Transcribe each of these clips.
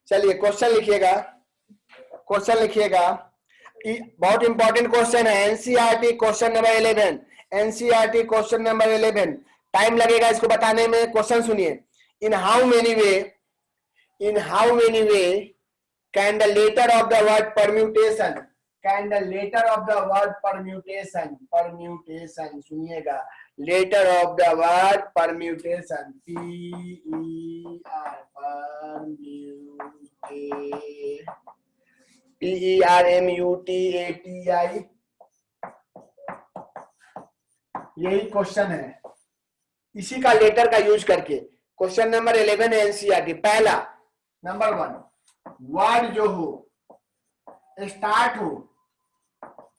चलिए क्वेश्चन लिखिएगा, क्वेश्चन लिखिएगा, बहुत इंपॉर्टेंट क्वेश्चन है, NCERT question number 11, NCERT question number 11। Time लगेगा इसको बताने में। क्वेश्चन सुनिए, in how many way can the letter of the word permutation, can the letter of the word permutation, permutation सुनिएगा, letter of the word permutation, PERMUTATI, यही question है, इसी का लेटर का यूज करके। क्वेश्चन नंबर 11 है NCERT. पहला number 1, word जो हो स्टार्ट हो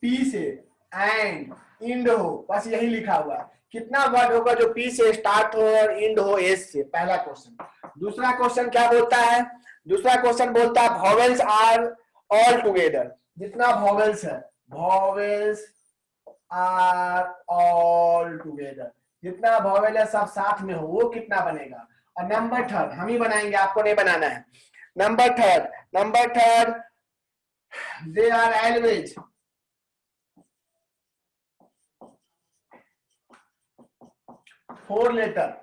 पी से एंड इंड हो, बस यही लिखा हुआ है। कितना वर्ड होगा जो पी से स्टार्ट हो और इंड हो एस से? पहला क्वेश्चन। दूसरा क्वेश्चन क्या बोलता है? दूसरा क्वेश्चन बोलता है वॉवेल्स आर ऑल टुगेदर, जितना वॉवेल्स है, वॉवेल्स आर ऑल टुगेदर, जितना वॉवेल है सब साथ में हो, वो कितना बनेगा? और नंबर थर्ड हम ही बनाएंगे, आपको नहीं बनाना है। Number third they are always, four letter,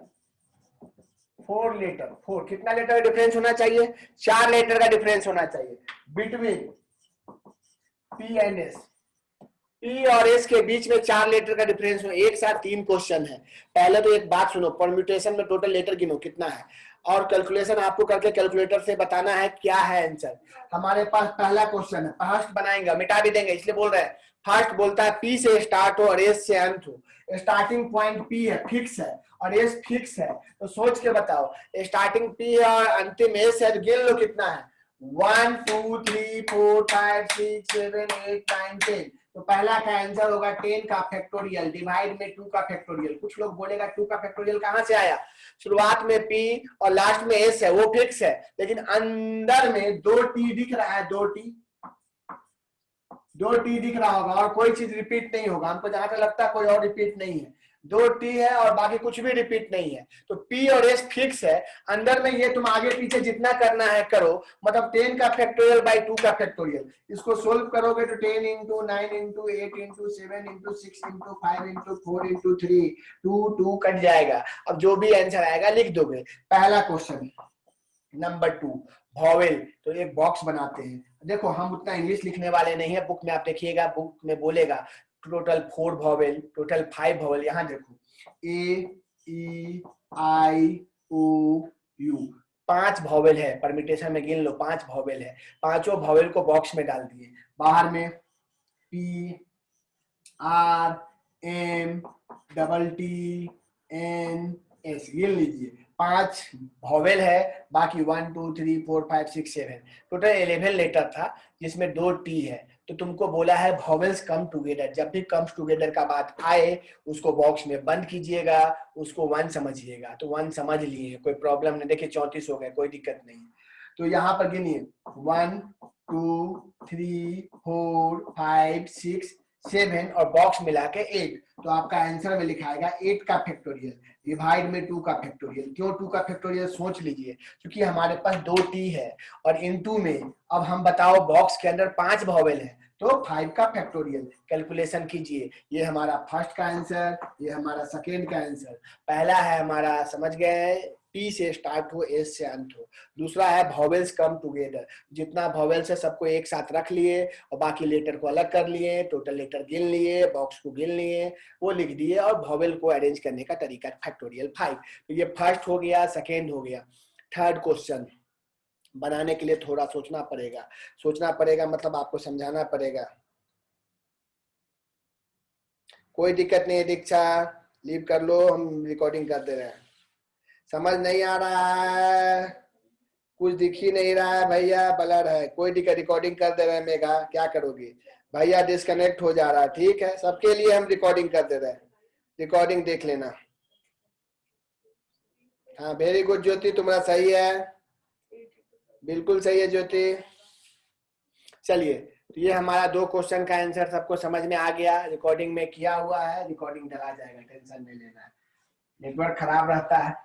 four कितना लेटर का डिफरेंस होना चाहिए? 4 लेटर का डिफरेंस होना चाहिए between P and S. P और एस के बीच में 4 लेटर का डिफरेंस हो। एक साथ 3 क्वेश्चन है। पहले तो एक बात सुनो, परम्यूटेशन में टोटल लेटर गिनो कितना है, और कैलकुलेशन आपको करके कैलकुलेटर से बताना है क्या है आंसर। हमारे पास पहला क्वेश्चन है, फर्स्ट बनाएंगे, मिटा भी देंगे इसलिए बोल रहे हैं। फर्स्ट बोलता है पी से स्टार्ट हो और एस से अंत हो। स्टार्टिंग पॉइंट पी है, फिक्स है, और एस फिक्स है, तो सोच के बताओ, स्टार्टिंग पी है और अंतिम एस है, तो गिन लो कितना है। 1 2 3 4 5 6 7 8 9 10। तो पहला का आंसर होगा 10 का फैक्टोरियल डिवाइड में 2 का फैक्टोरियल। कुछ लोग बोलेगा 2 का फैक्टोरियल कहां से आया? शुरुआत में पी और लास्ट में एस है, वो फिक्स है, लेकिन अंदर में 2 टी दिख रहा है, 2 टी दिख रहा होगा, और कोई चीज रिपीट नहीं होगा। हमको जहां तक लगता है कोई और रिपीट नहीं है, 2 टी है और बाकी कुछ भी रिपीट नहीं है। तो पी और एस फिक्स है, अंदर में ये तुम आगे पीछे जितना करना है करो, मतलब 10 का फैक्टोरियल बाई 2 का फैक्टोरियल। इसको सोल्व करोगे तो 10 into 9 into 8 into 7 into 6 into 5 into 4 into 3, 2 cut जाएगा। अब जो भी आंसर आएगा लिख दोगे। पहला क्वेश्चन। नंबर 2, वॉवेल, तो एक बॉक्स बनाते हैं। देखो हम उतना इंग्लिश लिखने वाले नहीं है, बुक में आप देखिएगा, बुक में बोलेगा टोटल 4 वॉवेल, टोटल 5 वॉवेल। यहां देखो ए E I O you, 5 vowel है, परमिटेशन में गिन लो 5 वॉवेल है। पांचों वॉवेल को बॉक्स में डाल दिए। बाहर में P R M double T N S गिन लीजिए। 5 वॉवेल है, बाकी 1 2 3 4 5 6 7, टोटल 11 लेटर था, जिसमें 2 टी है। तो तुमको बोला है वॉवेल्स कम टुगेदर। जब भी कम्स टुगेदर का बात आए उसको बॉक्स में बंद कीजिएगा, उसको 1 समझिएगा। तो 1 समझ लिए, कोई प्रॉब्लम नहीं। देखिए 34 हो गए, कोई दिक्कत नहीं। तो यहाँ पर गिनिए 1 2 3 4 5 6 7 और बॉक्स मिला के 8। तो आपका आंसर में लिखाएगा 8 का फैक्टोरियल डिवाइड में 2 का फैक्टोरियल। क्यों 2 का फैक्टोरियल? सोच लीजिए, क्योंकि हमारे पास 2 टी है और इनटू में, अब हम बताओ बॉक्स के अंदर 5 वॉवेल है, तो 5 का फैक्टोरियल। कैलकुलेशन कीजिए, ये हमारा फर्स्ट का आंसर, ये हमारा सेकेंड का आंसर। पहला है हमारा, समझ गए, पी से स्टार्ट हो एस से अंत हो। दूसरा है वॉवेल्स कम टुगेदर, जितना वॉवेल्स है सबको एक साथ रख लिए और बाकी लेटर को अलग कर लिए, टोटल लेटर गिन लिए, बॉक्स को गिन लिए, वो लिख दिए, और वॉवेल को अरेंज करने का तरीका फैक्टोरियल 5। तो ये फर्स्ट हो गया, सेकेंड हो गया। थर्ड क्वेश्चन बनाने के लिए थोड़ा सोचना पड़ेगा, मतलब आपको समझाना पड़ेगा। कोई दिक्कत नहीं है दीक्षा, लीव कर लो, हम रिकॉर्डिंग कर दे रहे हैं। समझ नहीं आ रहा है, कुछ दिख ही नहीं रहा है भैया, ब्लर है, कोई दिक्कत, रिकॉर्डिंग कर दे रहे हैं। मेघा क्या करोगी भैया, डिस्कनेक्ट हो जा रहा है, ठीक है, सबके लिए हम रिकॉर्डिंग कर दे रहे हैं, रिकॉर्डिंग देख लेना। हाँ वेरी गुड ज्योति, तुम्हारा सही है, बिल्कुल सही है ज्योति। चलिए, तो ये हमारा 2 क्वेश्चन का आंसर सबको समझ में आ गया, रिकॉर्डिंग में किया हुआ है, रिकॉर्डिंग डला जाएगा, टेंशन नहीं लेना है, नेटवर्क खराब रहता है।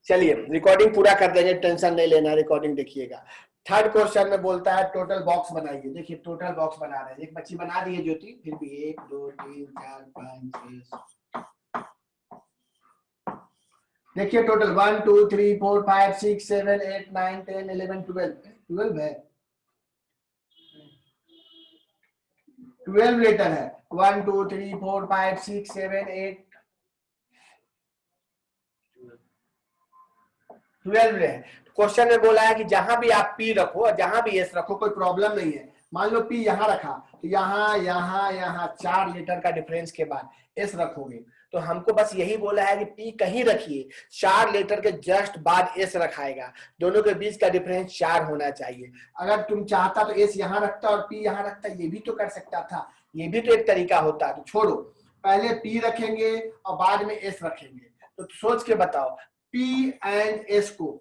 चलिए रिकॉर्डिंग पूरा कर देंगे, टेंशन नहीं लेना, रिकॉर्डिंग देखिएगा। थर्ड क्वेश्चन में बोलता है टोटल बॉक्स बनाइए। देखिए टोटल बॉक्स बना रहे हैं, एक बच्ची बना दी है ज्योति, फिर भी 1 2 3 4 5 6। देखिए टोटल 1 2 3 4 5 6 7 8 9 10 11 12 है, 12 लेटर है। 1 2 3 4 5 6 7 8 12 है। क्वेश्चन में बोला है कि जहां भी आप पी रखो और जहां भी एस रखो कोई प्रॉब्लम नहीं है। मान लो पी यहां रखा तो यहाँ यहाँ यहाँ 4 लेटर का डिफरेंस के बाद एस रखोगे, तो हमको बस यही बोला है कि पी कहीं रखिए, 4 लेटर के जस्ट बाद एस रखाएगा, दोनों के बीच का डिफरेंस 4 होना चाहिए। अगर तुम चाहता तो एस यहाँ रखता और पी यहाँ रखता, ये भी तो कर सकता था, ये भी तो एक तरीका होता। तो छोड़ो, पहले पी रखेंगे और बाद में एस रखेंगे। तो सोच के बताओ पी एंड एस को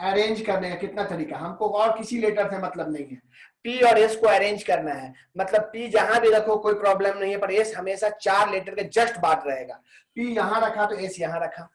अरेंज करने का कितना तरीका, हमको और किसी लेटर से मतलब नहीं है, पी और एस को अरेंज करना है। मतलब पी जहां भी रखो कोई प्रॉब्लम नहीं है, पर एस हमेशा 4 लेटर के जस्ट बाद रहेगा। पी यहां रखा तो एस यहां रखा।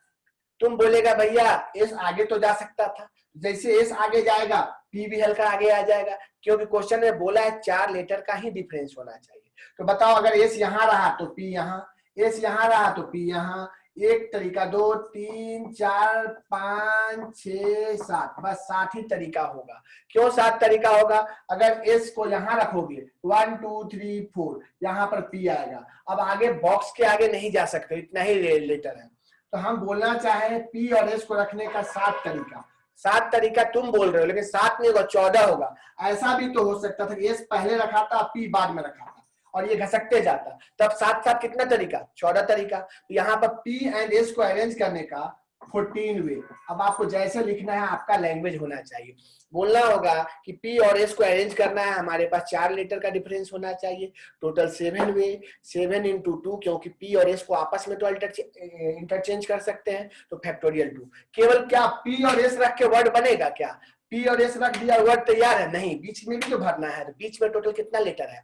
तुम बोलेगा भैया एस आगे तो जा सकता था, जैसे एस आगे जाएगा पी भी हल्का आगे आ जाएगा, क्योंकि क्वेश्चन में बोला है 4 लेटर का ही डिफरेंस होना चाहिए। तो बताओ अगर एस यहां रहा तो पी यहां, एस यहां रहा तो पी यहां। एक तरीका, 2 3 4 5 6 7, बस 7 ही तरीका होगा। क्यों 7 तरीका होगा? अगर एस को यहां रखोगे 1 2 3 4, यहां पर पी आएगा। अब आगे बॉक्स के आगे नहीं जा सकते, इतना ही लेटर है। तो हम बोलना चाहे पी और एस को रखने का 7 तरीका। 7 तरीका तुम बोल रहे हो, लेकिन 7 नहीं होगा, 14 होगा। ऐसा भी तो हो सकता था कि एस पहले रखा था पी बाद में रखा था और ये घसकते जाता, तब 7 7 कितना तरीका? 14 तरीका। तो यहाँ पर पी एंड एस को अरेंज करने का 14 वे। अब आपको जैसे लिखना है आपका लैंग्वेज होना चाहिए। बोलना होगा कि पी और एस को अरेंज करना है, हमारे पास 4 लेटर का डिफरेंस होना चाहिए, टोटल 7 वे, 7 into 2, क्योंकि पी और एस को आपस में तो इंटरचेंज कर सकते हैं, तो फैक्टोरियल 2। केवल क्या पी और एस रख के वर्ड बनेगा क्या? पी और एस रख दिया वर्ड तैयार है? नहीं, बीच में भी तो भरना है। तो बीच में टोटल कितना लेटर है?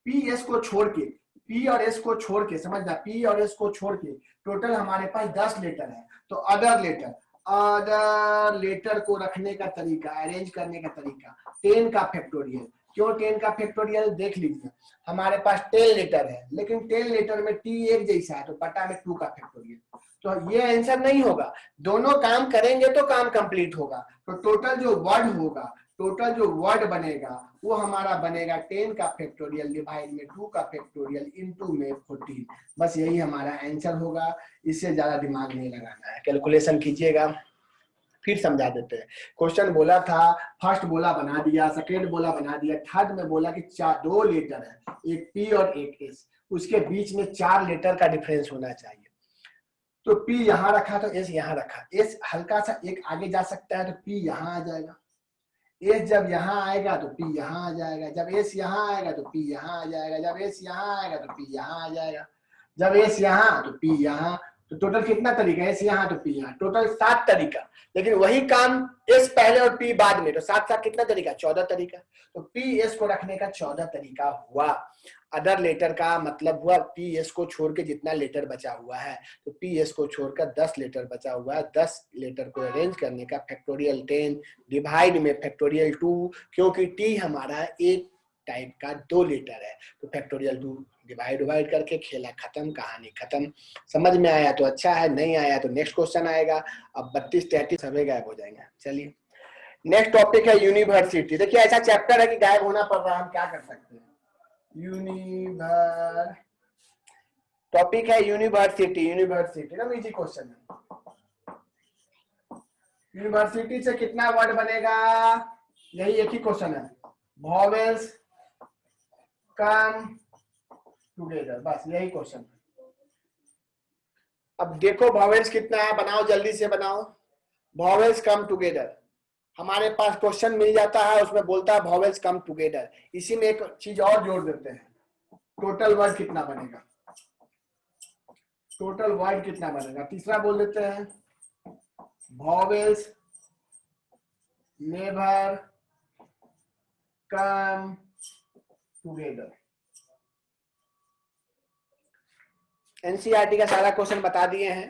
पी एस को छोड़ के, पी और एस को छोड़ के, समझना, पी और एस को छोड़ के टोटल हमारे पास 10 लेटर है। तो अदर लेटर, अदर लेटर को रखने का तरीका, अरेंज करने का तरीका 10 का फैक्टोरियल। क्यों 10 का फैक्टोरियल? देख लीजिए हमारे पास 10 लेटर है, लेकिन 10 लेटर में टी एक जैसा है, तो बटा में 2 का फैक्टोरियल। तो ये आंसर नहीं होगा, दोनों काम करेंगे तो काम कंप्लीट होगा। तो टोटल जो वर्ड होगा, टोटल जो वर्ड बनेगा वो हमारा बनेगा 10 का फैक्टोरियल डिवाइड में 2 का फैक्टोरियल इनटू में 14। बस यही हमारा आंसर होगा, इससे ज्यादा दिमाग नहीं लगाना है। कैलकुलेशन कीजिएगा, फिर समझा देते हैं। क्वेश्चन बोला था, फर्स्ट बोला बना दिया, सेकेंड बोला बना दिया, थर्ड में बोला कि 2 लेटर है, एक पी और एक एस, उसके बीच में 4 लेटर का डिफरेंस होना चाहिए। तो पी यहां रखा तो एस यहां रखा, एस हल्का सा एक आगे जा सकता है तो पी यहां आ जाएगा। एस जब यहाँ आएगा तो पी यहाँ आ जाएगा, जब एस यहाँ आएगा तो पी यहाँ आ जाएगा, जब एस यहाँ आएगा तो पी यहाँ आ जाएगा, जब एस यहाँ तो पी यहाँ। तो टोटल कितना तरीका? एस यहाँ तो पी यहाँ, टोटल 7 तरीका। लेकिन वही काम एस पहले और पी बाद में, तो 7 7 कितना तरीका? 14 तरीका। तो पी एस को रखने का 14 तरीका हुआ। अदर लेटर का मतलब हुआ पी एस को छोड़ के जितना लेटर बचा हुआ है, तो पी एस को छोड़कर 10 लेटर बचा हुआ है, 10 लेटर को अरेंज करने का फैक्टोरियल 10 डिवाइड में फैक्टोरियल 2, क्योंकि टी हमारा एक टाइप का 2 लेटर है, तो फैक्टोरियल 2 डिवाइड करके खेला खत्म, कहानी खत्म। समझ में आया तो अच्छा है, नहीं आया तो नेक्स्ट क्वेश्चन आएगा। अब 32 33 सभी गायब हो जाएंगे। चलिए नेक्स्ट टॉपिक है यूनिवर्सिटी। देखिए ऐसा चैप्टर है कि गायब होना पड़ रहा है, हम क्या कर सकते हैं। टॉपिक है यूनिवर्सिटी। यूनिवर्सिटी ना इजी क्वेश्चन है। यूनिवर्सिटी से कितना वर्ड बनेगा? यही एक ही क्वेश्चन है, वॉवेल्स कम टुगेदर, बस यही क्वेश्चन है। अब देखो वॉवेल्स कितना है, बनाओ जल्दी से बनाओ। वॉवेल्स कम टुगेदर, हमारे पास क्वेश्चन मिल जाता है, उसमें बोलता है वॉवेल्स कम टुगेदर। इसी में एक चीज और जोड़ देते हैं, टोटल वर्ड कितना बनेगा, टोटल वर्ड कितना बनेगा। तीसरा बोल देते हैं vowels never come together. NCERT का सारा क्वेश्चन बता दिए हैं,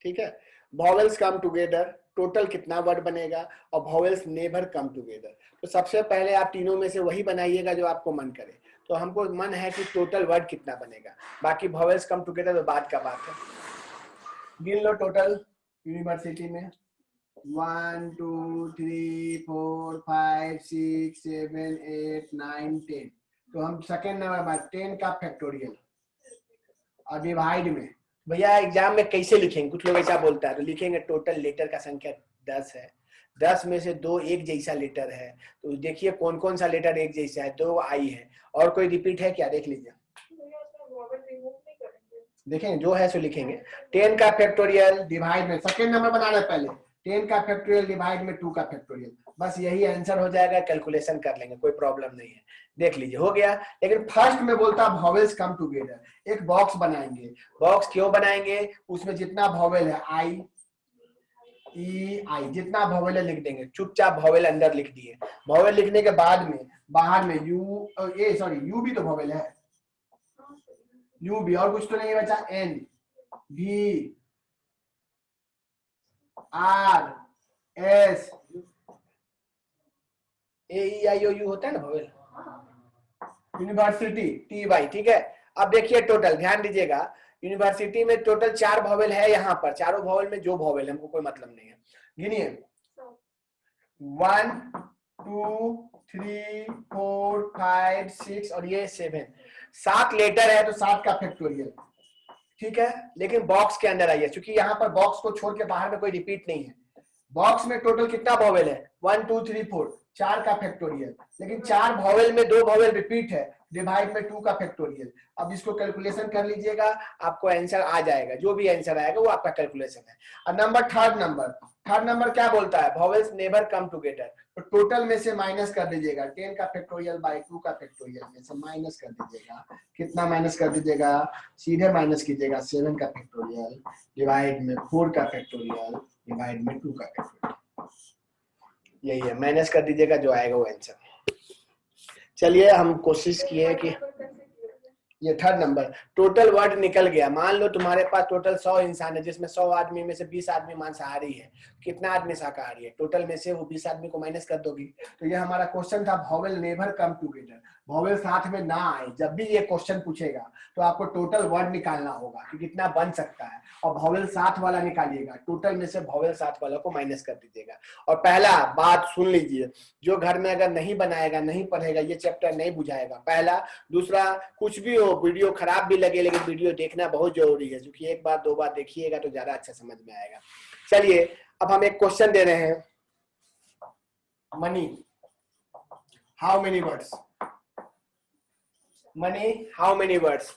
ठीक है। वॉवेल्स कम टुगेदर, टोटल कितना वर्ड बनेगा, और वॉवेल्स नेवर कम टुगेदर। तो सबसे पहले आप तीनों में से वही बनाइएगा जो आपको मन करे। तो हमको मन है कि टोटल वर्ड कितना बनेगा, बाकी वॉवेल्स कम टुगेदर तो बाद का बात है। गिन लो टोटल यूनिवर्सिटी में 1 2 3 4 5 6 7 8 9 10। तो हम सेकेंड नंबर बात 10 का फैक्टोरियल और डिवाइड में, भैया एग्जाम में कैसे लिखेंगे, कुछ लोग ऐसा बोलता है तो लिखेंगे टोटल लेटर का संख्या 10 है, 10 में से 2 एक जैसा लेटर है। तो देखिए कौन कौन सा लेटर एक जैसा है, 2 आई है, और कोई रिपीट है क्या, देख लीजिए। देखेंगे जो है सो लिखेंगे। 10 का फैक्टोरियल डिवाइड में, सेकेंड नंबर बनाना है पहले, 10 का फैक्टोरियल डिवाइड में 2 का फैक्टोरियल, बस यही आंसर हो जाएगा, कैलकुलेशन कर लेंगे, कोई प्रॉब्लम नहीं है। देख लीजिए हो गया। लेकिन फर्स्ट में बोलता वॉवेल्स कम टुगेदर, एक बॉक्स बनाएंगे। बॉक्स क्यों बनाएंगे, उसमें जितना वॉवेल है आई ई आई, जितना वॉवेल है लिख देंगे, चुपचाप वॉवेल अंदर लिख दिए। वॉवेल लिखने के बाद में बाहर में यू ए सॉरी यू भी तो वॉवेल है, यू भी, और कुछ तो नहीं बचा, एन भी R S A E I O U होता है ना वॉवेल, यूनिवर्सिटी टी वाई, ठीक है। अब देखिए टोटल ध्यान दीजिएगा, यूनिवर्सिटी में टोटल 4 वॉवेल है, यहाँ पर चारों वॉवेल में जो वॉवेल हमको कोई मतलब नहीं है। गिनिए 1 2 3 4 5 6 और ये 7, 7 लेटर है तो 7 का फैक्टोरियल, ठीक है। लेकिन बॉक्स के अंदर आइए, क्योंकि यहाँ पर बॉक्स को छोड़ के बाहर में कोई रिपीट नहीं है। बॉक्स में टोटल कितना वॉवेल है, 1 2 3 4, 4 का फैक्टोरियल, लेकिन 4 वॉवेल में 2 वॉवेल रिपीट है, डिवाइड में 2 का फैक्टोरियल। अब इसको कैलकुलेशन कर लीजिएगा, आपको आंसर आ जाएगा, जो भी आंसर आएगा वो आपका कैलकुलेशन है। और नंबर थर्ड नंबर क्या बोलता है, वॉवेल्स नेवर कम टुगेदर। तो टोटल में से माइनस कर दीजिएगा, 10 का फैक्टोरियल बाय 2 का फैक्टोरियल में से माइनस कर दीजिएगा। कितना माइनस कर दीजिएगा, सीधे माइनस कीजिएगा 7 का फैक्टोरियल डिवाइड में 4 का फैक्टोरियल डिवाइड में 2 का फैक्टोरियल, यही है, माइनस कर दीजिएगा, जो आएगा वो आंसर। चलिए हम कोशिश किए कि ये थर्ड नंबर टोटल वर्ड निकल गया। मान लो तुम्हारे पास टोटल 100 इंसान है, जिसमें 100 आदमी में से 20 आदमी मांसाहारी है, कितना आदमी शाकाहारी है, टोटल में से वो 20 आदमी को माइनस कर दोगी। तो ये हमारा क्वेश्चन था, vowel never come together, vowel साथ में ना आए। जब भी ये क्वेश्चन पूछेगा तो आपको टोटल वर्ड निकालना होगा कि कितना बन सकता है, और वॉवेल साथ वाला निकालिएगा, टोटल में से वॉवेल साथ वाला को माइनस कर दीजिएगा। और पहला बात सुन लीजिए, जो घर में अगर नहीं बनाएगा, नहीं पढ़ेगा, ये चैप्टर नहीं बुझाएगा, पहला। दूसरा, कुछ भी हो, वीडियो खराब भी लगे लेकिन वीडियो देखना बहुत जरूरी है, क्योंकि एक बार 2 बार देखिएगा तो ज्यादा अच्छा समझ में आएगा। चलिए अब हम एक क्वेश्चन दे रहे हैं, money how many words, money how many words,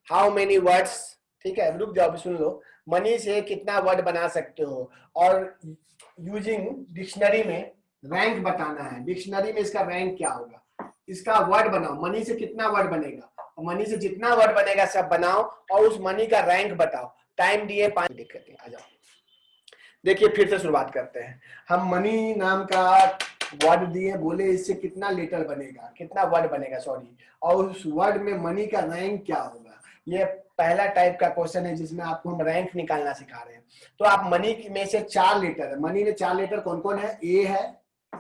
how many words, ठीक है। रुक जाओ, सुन लो, मनी से कितना वर्ड बना सकते हो, और यूजिंग डिक्शनरी में रैंक बताना है। डिक्शनरी में इसका रैंक क्या होगा, इसका वर्ड बनाओ, मनी से कितना वर्ड बनेगा, और मनी से जितना वर्ड बनेगा सब बनाओ, और उस मनी का रैंक बताओ। टाइम दिए 5 दिक्कत है, आ जाओ। देखिए फिर से शुरुआत करते हैं। हम मनी नाम का वर्ड दिए, बोले इससे कितना लेटर बनेगा, कितना वर्ड बनेगा सॉरी, और उस वर्ड में मनी का रैंक क्या होगा। ये पहला टाइप का क्वेश्चन है जिसमें आपको हम रैंक निकालना सिखा रहे हैं। तो आप मनी में से 4 लेटर है, मनी में 4 लेटर कौन कौन है, ए है,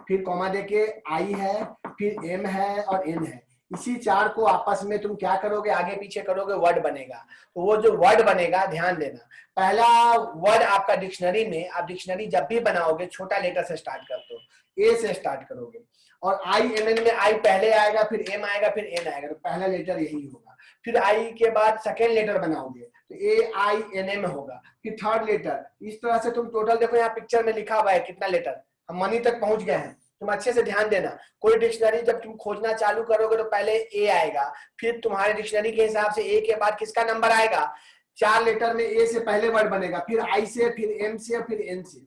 फिर कॉमा देके आई है, फिर एम है और एन है। इसी 4 को आपस में तुम क्या करोगे, आगे पीछे करोगे, वर्ड बनेगा। तो वो जो वर्ड बनेगा ध्यान देना, पहला वर्ड आपका डिक्शनरी में, आप डिक्शनरी जब भी बनाओगे छोटा लेटर से स्टार्ट करते हो, ए से स्टार्ट करोगे, और आई एम एन में आई पहले आएगा, फिर एम आएगा, फिर एन आएगा, तो पहला लेटर यही होगा। फिर आई के बाद सेकेंड लेटर बनाओगे तो ए आई एन एम होगा, फिर थर्ड लेटर। इस तरह से तुम टोटल देखो, यहाँ पिक्चर में लिखा हुआ है कितना लेटर, हम मनी तक पहुंच गए हैं। तुम अच्छे से ध्यान देना, कोई डिक्शनरी जब तुम खोजना चालू करोगे तो पहले ए आएगा, फिर तुम्हारे डिक्शनरी के हिसाब से ए के बाद किसका नंबर आएगा, 4 लेटर में ए से पहले वर्ड बनेगा, फिर आई से, फिर एम से, फिर एन से।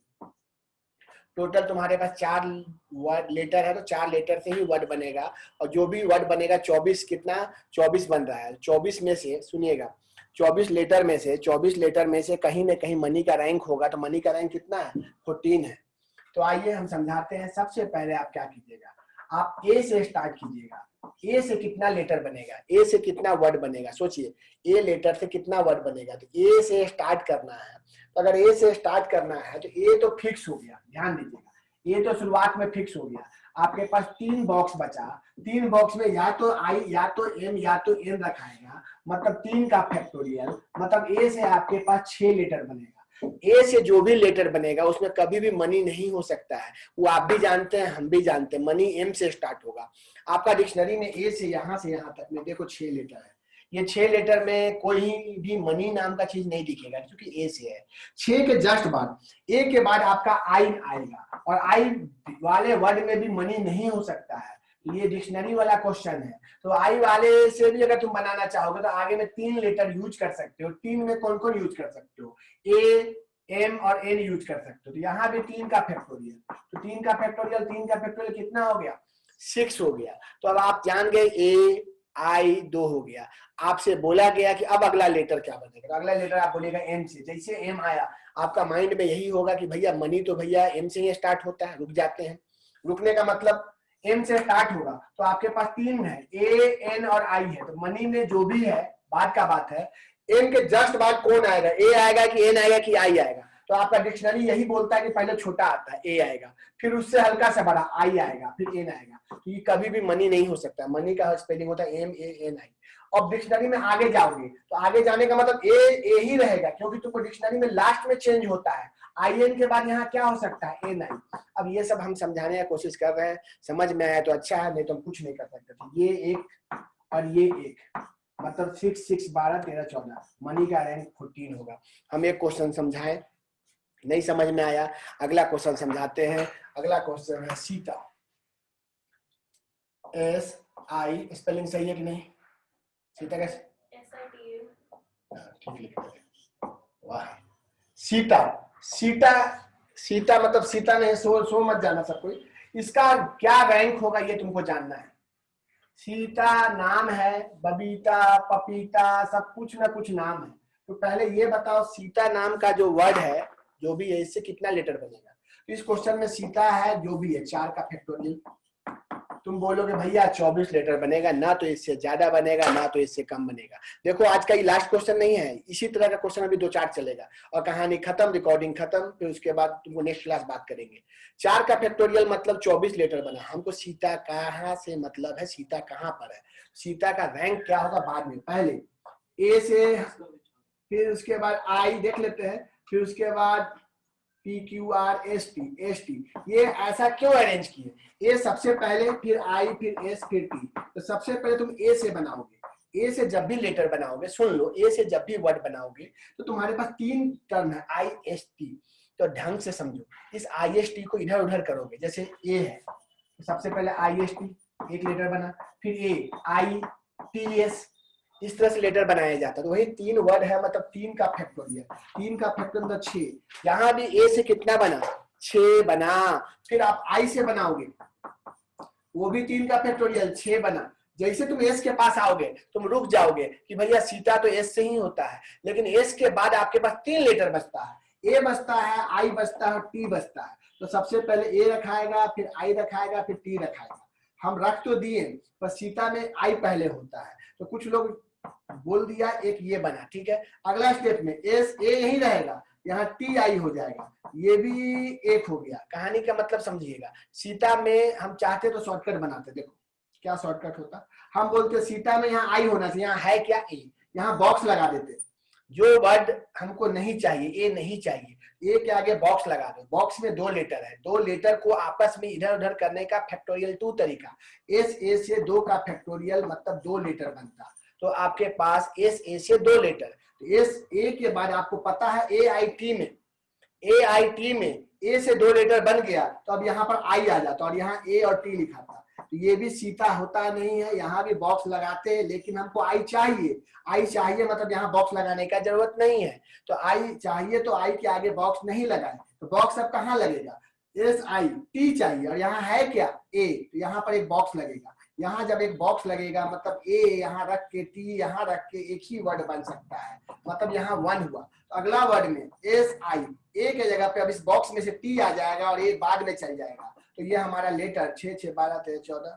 टोटल तुम्हारे पास 4 वर्ड लेटर है, तो 4 लेटर से ही वर्ड बनेगा, और जो भी वर्ड बनेगा 24 कितना 24 बन रहा है। 24 में से सुनिएगा, 24 लेटर में से, 24 लेटर में से कहीं ना कहीं मनी का रैंक होगा, तो मनी का रैंक कितना है, 14 है। तो आइए हम समझाते हैं। सबसे पहले आप क्या कीजिएगा, आप ए से स्टार्ट कीजिएगा। ए से कितना लेटर बनेगा, ए से कितना वर्ड बनेगा, सोचिए ए लेटर से कितना वर्ड बनेगा, तो ए से स्टार्ट करना है। तो अगर ए से स्टार्ट करना है तो ए तो फिक्स हो गया, ध्यान दीजिएगा, ये तो शुरुआत में फिक्स हो गया। आपके पास 3 बॉक्स बचा, 3 बॉक्स में या तो आई या तो एम या तो एन रखाएगा, मतलब 3 का फैक्टोरियल, मतलब ए से आपके पास 6 लेटर बनेगा। ए से जो भी लेटर बनेगा उसमें कभी भी मनी नहीं हो सकता है, वो आप भी जानते हैं हम भी जानते हैं, मनी एम से स्टार्ट होगा। आपका डिक्शनरी में ए से यहाँ तक में देखो 6 लेटर है, ये 6 लेटर में कोई भी मनी नाम का चीज नहीं दिखेगा क्योंकि ए से है। 6 के जस्ट बाद ए के बाद आपका आई आएगा, और आई वाले वर्ड में भी मनी नहीं हो सकता है, तो ये डिक्शनरी वाला क्वेश्चन है। तो आई वाले से भी अगर तुम बनाना चाहोगे तो आगे में 3 लेटर यूज कर सकते हो। 3 में कौन कौन यूज कर सकते हो, ए एम और एन यूज कर सकते हो। तो यहाँ भी 3 का फैक्टोरियल, तो 3 का फैक्टोरियल कितना हो गया, 6 हो गया। तो अब आप जान गए ए आई 2 हो गया। आपसे बोला गया कि अब अगला लेटर क्या बनेगा, तो अगला लेटर आप बोलेगा एम से। जैसे एम आया आपका माइंड में यही होगा कि भैया मनी तो भैया एम से ही स्टार्ट होता है, रुक जाते हैं। रुकने का मतलब एम से स्टार्ट होगा, तो आपके पास 3 है, ए एन और आई है, तो मनी में जो भी है बाद का बात है। एम के जस्ट बाद कौन आएगा, ए आएगा कि एन आएगा कि आई आएगा, तो आपका डिक्शनरी यही बोलता है कि पहले छोटा आता है ए आएगा, फिर उससे हल्का सा बड़ा आई आएगा, फिर एन आएगा। तो ये कभी भी मनी नहीं हो सकता, मनी का स्पेलिंग होता है एम ए एन आई। अब डिक्शनरी में आगे जाओगे तो आगे जाने का मतलब ए ही रहेगा, क्योंकि तुमको डिक्शनरी में लास्ट में चेंज होता है, आई एन के बाद यहाँ क्या हो सकता है, एन आई। अब ये सब हम समझाने की कोशिश कर रहे हैं, समझ में आया तो अच्छा है, नहीं तो हम कुछ नहीं कर सकते थे। ये एक और ये एक, मतलब 6 6 12 13 14, मनी का रैंक 14 होगा। हम एक क्वेश्चन समझाएं, नहीं समझ में आया अगला क्वेश्चन समझाते हैं। अगला क्वेश्चन है सीता, एस आई, स्पेलिंग सही है कि नहीं, सीता कैसे, ठीक लिखा है, वाह। सीता, सीता, सीता मतलब सीता नहीं, सो मत जाना सब कोई, इसका क्या रैंक होगा ये तुमको जानना है। सीता नाम है, बबीता पपीता सब कुछ ना कुछ नाम है, तो पहले ये बताओ सीता नाम का जो वर्ड है जो भी है इससे कितना लेटर बनेगा। तो इस क्वेश्चन में सीता है जो भी है 4 का फैक्टोरियल, तुम बोलोगे भैया 24 लेटर बनेगा, ना तो इससे ज्यादा बनेगा ना तो इससे कम बनेगा। देखो आज का ये लास्ट क्वेश्चन नहीं है, इसी तरह का क्वेश्चन अभी 2-4 चलेगा और कहानी खत्म, रिकॉर्डिंग खत्म, फिर उसके बाद तुमको नेक्स्ट क्लास बात करेंगे। 4 का फैक्टोरियल मतलब 24 लेटर बना। हमको सीता कहाँ से मतलब है, सीता कहाँ पर है, सीता का रैंक क्या होगा बाद में, पहले ए से, फिर उसके बाद आई देख लेते हैं, फिर उसके बाद P Q R S T. ये ऐसा क्यों अरेंज किए, ए सबसे पहले, फिर आई, फिर एस, फिर टी। तो सबसे पहले तुम ए से बनाओगे, ए से जब भी लेटर बनाओगे, सुन लो, ए से जब भी वर्ड बनाओगे तो तुम्हारे पास 3 टर्म है आई एस टी। तो ढंग से समझो, इस आई एस टी को इधर उधर करोगे। जैसे ए है तो सबसे पहले आई एस टी, एक लेटर बना, फिर ए आई टी एस, इस तरह से लेटर बनाया जाता है। तो वही 3 वर्ड है, मतलब 3 का फैक्टोरियल, 3 का फैक्टोरियल 6। यहाँ भी ए से कितना बना, 6 बना। फिर आप आई से बनाओगे, वो भी 3 का फैक्टोरियल 6 बना। जैसे तुम एस के पास आओगे तुम रुक जाओगे कि भैया सीता तो एस से ही होता है, लेकिन एस के बाद आपके पास 3 लेटर बचता है, ए बचता है, आई बचता है, टी बचता है। तो सबसे पहले ए रखाएगा, फिर आई रखाएगा, फिर टी रखाएगा। हम रख तो दिए पर सीता में आई पहले होता है, तो कुछ लोग बोल दिया, एक ये बना, ठीक है। अगला स्टेप में एस ए यही रहेगा, यहाँ टी आई हो जाएगा, ये भी एक हो गया। कहानी का मतलब समझिएगा, सीता में हम चाहते तो शॉर्टकट बनाते, देखो क्या शॉर्टकट होता, हम बोलते सीता में यहाँ आई होना चाहिए, यहाँ है क्या ए, यहाँ बॉक्स लगा देते। जो वर्ड हमको नहीं चाहिए, ए नहीं चाहिए, ए के आगे बॉक्स लगा दो। बॉक्स में 2 लेटर है, 2 लेटर को आपस में इधर उधर करने का फैक्टोरियल 2 तरीका। एस ए से 2 का फैक्टोरियल मतलब 2 लेटर बनता, तो आपके पास एस ए से 2 लेटर। तो एस ए के बाद आपको पता है ए आई टी में, ए आई टी में ए से 2 लेटर बन गया, तो अब यहाँ पर आई आ जाता और यहाँ ए और टी लिखा था। तो ये भी सीता होता नहीं है, यहाँ भी बॉक्स लगाते हैं, लेकिन हमको आई चाहिए, आई चाहिए मतलब यहाँ बॉक्स लगाने का जरूरत नहीं है। तो आई चाहिए तो आई के आगे बॉक्स नहीं लगाए, तो बॉक्स अब कहाँ लगेगा, एस आई टी चाहिए और यहाँ है क्या ए, तो यहाँ पर एक बॉक्स लगेगा। यहाँ जब एक बॉक्स लगेगा मतलब ए यहाँ रख के टी यहाँ रख के एक ही वर्ड बन सकता है, मतलब यहाँ 1 हुआ। तो अगला वर्ड में एस आई, ए के जगह पे अब इस बॉक्स में से टी आ जाएगा और ए बाद में चल जाएगा, तो तो ये हमारा लेटर 6 6 12 13 14,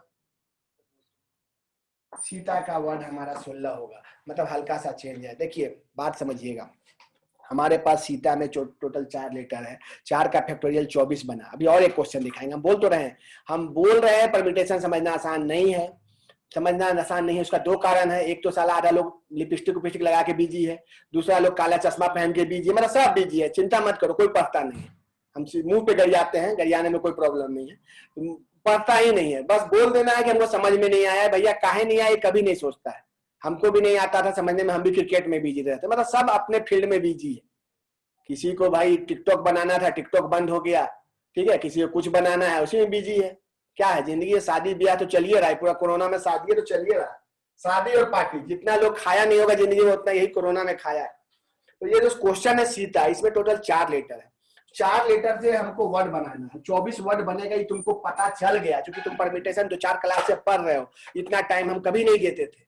सीता का वर्ड हमारा 16 होगा, मतलब हल्का सा चेंज है। देखिए बात समझिएगा, हमारे पास सीता में टोटल 4 लेटर है, 4 का फैक्टोरियल 24 बना। अभी और एक क्वेश्चन दिखाएंगे, हम बोल रहे हैं परम्यूटेशन समझना आसान नहीं है, समझना आसान नहीं है। उसका 2 कारण है, एक तो साला आधा लोग लिपस्टिक लगा के बीजी है, दूसरा लोग काला चश्मा पहन के बीजी है, मतलब सब बीजी है, चिंता मत करो, कोई पढ़ता नहीं है। हम मुंह पे गरियाते हैं, गरियाने में कोई प्रॉब्लम नहीं है, पढ़ता ही नहीं है, बस बोल देना है कि हमको समझ में नहीं आया। भैया काहे नहीं आया कभी नहीं सोचता है, हमको भी नहीं आता था समझने में, हम भी क्रिकेट में बिजी रहते, मतलब सब अपने फील्ड में बिजी है। किसी को भाई टिकटॉक बनाना था, टिकटॉक बंद हो गया, ठीक है, किसी को कुछ बनाना है उसी में बिजी है। क्या है जिंदगी है, शादी ब्याह तो चलिए रहा है, पूरा कोरोना में शादी है तो चलिए रहा है, शादी और पार्टी, जितना लोग खाया नहीं होगा जिंदगी में उतना यही कोरोना में खाया है। तो ये जो क्वेश्चन है सीता, इसमें टोटल 4 लेटर है, 4 लेटर से हमको वर्ड बनाना है, 24 वर्ड बनेगा, ये तुमको पता चल गया, क्योंकि तुम परम्यूटेशन तो 4 क्लास से पढ़ रहे हो, इतना टाइम हम कभी नहीं देते थे।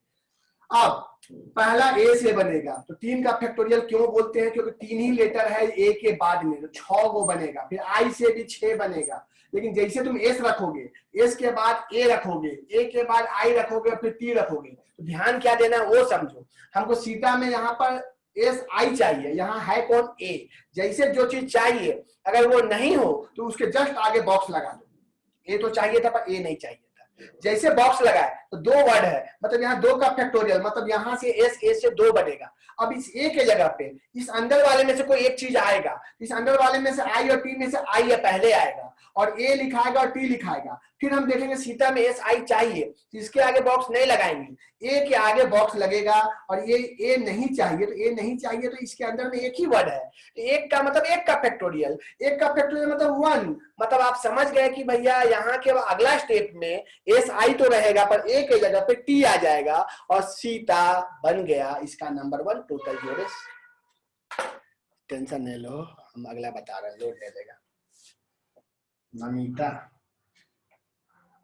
अब पहला ए से बनेगा, तो 3 का फैक्टोरियल क्यों बोलते हैं, क्योंकि 3 ही लेटर है ए के बाद में, तो 6 वो बनेगा। फिर आई से भी 6 बनेगा, लेकिन जैसे तुम एस रखोगे, एस के बाद ए रखोगे, ए के बाद आई रखोगे, फिर टी रखोगे, तो ध्यान क्या देना है वो समझो। हमको सीता में यहाँ पर एस आई चाहिए, यहाँ है कौन ए, जैसे जो चीज चाहिए अगर वो नहीं हो तो उसके जस्ट आगे बॉक्स लगा दो। ए तो चाहिए था पर ए नहीं चाहिए, जैसे बॉक्स लगाए तो 2 वर्ड है, मतलब यहाँ 2 का फैक्टोरियल, मतलब यहाँ से एस ए से 2 बनेगा। अब इस ए के जगह पे इस अंदर वाले में से कोई एक चीज आएगा, इस अंदर वाले में से आई और टी में से आई या पहले आएगा, और ए लिखाएगा और टी लिखाएगा। फिर हम देखेंगे सीता में एस आई चाहिए, तो इसके आगे बॉक्स नहीं लगाएंगे, ए के आगे बॉक्स लगेगा, और ये ए नहीं चाहिए, तो ए नहीं चाहिए तो इसके अंदर में एक ही वर्ड है, तो एक का मतलब 1 का फैक्टोरियल, 1 का फैक्टोरियल मतलब 1, मतलब आप समझ गए कि भैया यहाँ के अगला स्टेप में एस आई तो रहेगा पर ए के जगह पे टी आ जाएगा, और सीता बन गया इसका नंबर 1 टोटल जोड़े। टेंशन नहीं लो, हम अगला बता रहे हैं, लोड ले लेगा। नमिता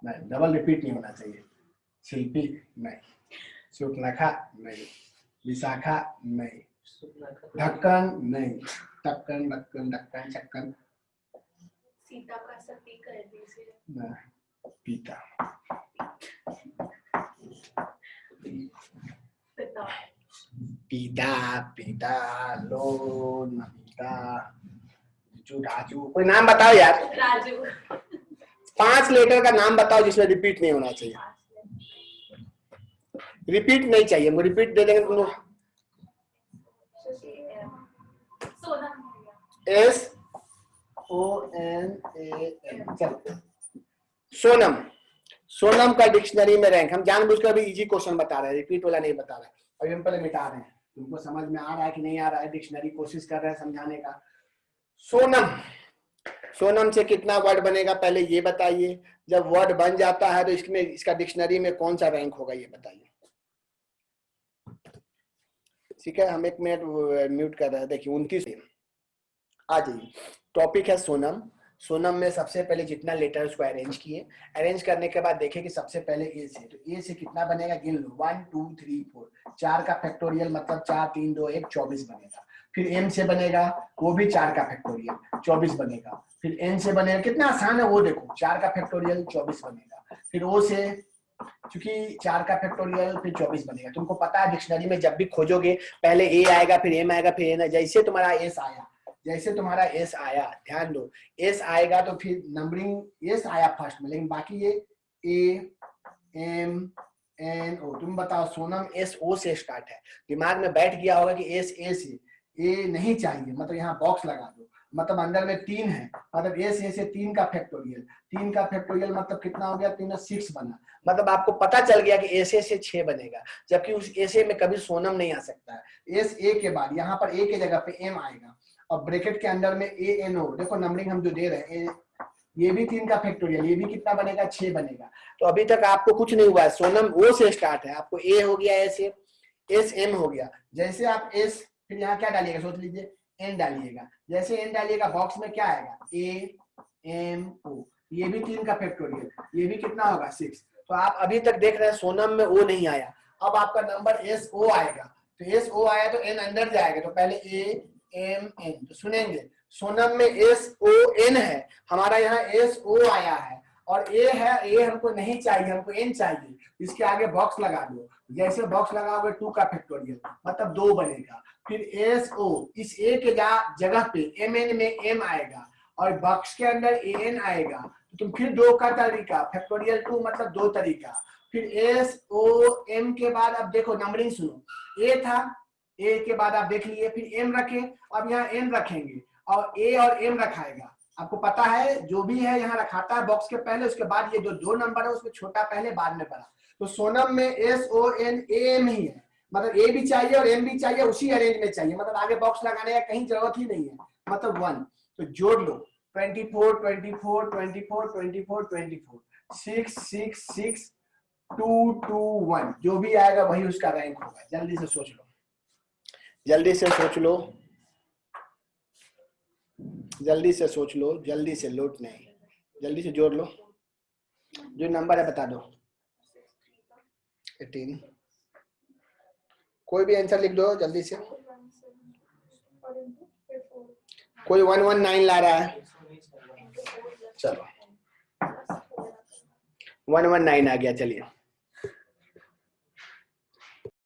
नहीं, डबल रिपीट नहीं होना चाहिए। शिल्पी नहीं, सुखनखा नहीं, विशाखा नहीं, ढक्कन नहीं, टक्कन ढक्कन ढक्कन चक्कन, सीता का सती कर दीजिए, पीता, पीता पीता लो, नमिता, राजू, कोई नाम बताओ यार, राजू। 5 लेटर का नाम बताओ जिसमें रिपीट नहीं होना चाहिए, रिपीट नहीं चाहिए, हमको रिपीट दे देंगे तुम लोग। S O N A M, चलो सोनम, सोनम का डिक्शनरी में रैंक, हम जानबूझकर अभी इजी क्वेश्चन बता रहे हैं, रिपीट वाला नहीं बता रहे, अभी हम पहले मिटा रहे हैं, तुमको समझ में आ रहा है कि नहीं आ रहा है, डिक्शनरी कोशिश कर रहे हैं समझाने का। सोनम, सोनम से कितना वर्ड बनेगा पहले ये बताइए, जब वर्ड बन जाता है तो इसमें इसका डिक्शनरी में कौन सा रैंक होगा ये बताइए। ठीक है, हम 1 मिनट म्यूट कर रहे हैं। देखिए 29 आ जाइए, टॉपिक है सोनम। सोनम में सबसे पहले जितना लेटर उसको अरेंज किए, अरेंज करने के बाद देखे कि सबसे पहले ए से, तो ए से कितना बनेगा गिन लो, 1 2 3 4, 4 का फैक्टोरियल मतलब 4 3 2 1 24 बनेगा। फिर एम से बनेगा, वो भी 4 का फैक्टोरियल 24 बनेगा। फिर एन से बनेगा, कितना आसान है वो देखो, 4 का फैक्टोरियल 24 बनेगा। फिर ओ से, क्योंकि 4 का फैक्टोरियल फिर 24 बनेगा। तुमको पता है डिक्शनरी में जब भी खोजोगे पहले ए आएगा, फिर एम आएगा, फिर एन, जैसे तुम्हारा एस आया, जैसे तुम्हारा एस आया, ध्यान दो एस आएगा तो फिर नंबरिंग एस आया फर्स्ट में, लेकिन बाकी ये ए एम एन ओ। तुम बताओ सोनम एस ओ से स्टार्ट है, दिमाग में बैठ गया होगा कि एस ए से, ए नहीं चाहिए मतलब यहाँ बॉक्स लगा दो, मतलब अंदर में 3 है, मतलब एस ए से 3 का फैक्टोरियल, 3 का फैक्टोरियल मतलब कितना हो गया, 3 और 6 बना, मतलब आपको पता चल गया कि एस ए से 6 बनेगा, जबकि उस एस ए में कभी सोनम नहीं आ सकता है। एस ए के बाद यहाँ पर ए के जगह पे एम आएगा, और ब्रैकेट के अंदर में ए एन ओ, देखो नंबरिंग हम जो दे रहे हैं, ये भी 3 का फैक्टोरियल, ये भी कितना बनेगा 6 बनेगा। तो अभी तक आपको कुछ नहीं हुआ है, सोनम ओ से स्टार्ट है, आपको ए हो गया, एस ए, एस एम हो गया, जैसे आप एस, फिर यहाँ क्या डालिएगा सोच लीजिए, एन डालिएगा, जैसे एन डालिएगा बॉक्स में क्या आएगा, ए एम ओ, ये भी 3 का फैक्टोरियल, ये भी कितना होगा 6। तो आप अभी तक देख रहे हैं सोनम में ओ नहीं आया, अब आपका नंबर एस ओ आएगा, तो एस ओ आया तो एन अंदर जाएगा, तो पहले ए एम एन। तो सुनेंगे, सोनम में SON है, हमारा यहाँ SO आया है, और ए है, ए हमको नहीं चाहिए, हमको एन चाहिए, इसके आगे बॉक्स लगा दो। जैसे बॉक्स लगाओगे 2 का फैक्टोरियल मतलब 2 बनेगा। फिर SO, इस ए के जगह पे MN में M आएगा और बॉक्स के अंदर AN आएगा, तो तुम फिर 2 का तरीका, फैक्टोरियल 2 मतलब 2 तरीका। फिर SOM के बाद अब देखो नंबरिंग सुनो, ए था, ए के बाद आप देख लिए, फिर एम रखे, अब यहाँ एन रखेंगे और ए और एम रखाएगा। आपको पता है जो भी है यहाँ रखाता है बॉक्स के पहले, उसके बाद ये जो 2 नंबर है उसमें छोटा पहले बाद में बड़ा। तो सोनम में SONAM ही है, मतलब ए भी चाहिए और एम भी चाहिए, उसी अरेंज में चाहिए, मतलब आगे बॉक्स लगाने का कहीं जरूरत ही नहीं है, मतलब 1। तो जोड़ लो 24 24 24 24 24 6 6 6 2 2 1, जो भी आएगा वही उसका रैंक होगा। जल्दी से सोच लो, जल्दी से सोच लो, जल्दी से सोच लो, जल्दी से, लोट नहीं, जल्दी से जोड़ लो, जो नंबर है बता दो। 18, कोई भी आंसर लिख दो जल्दी से। कोई 119 ला रहा है, चलो 119 आ गया, चलिए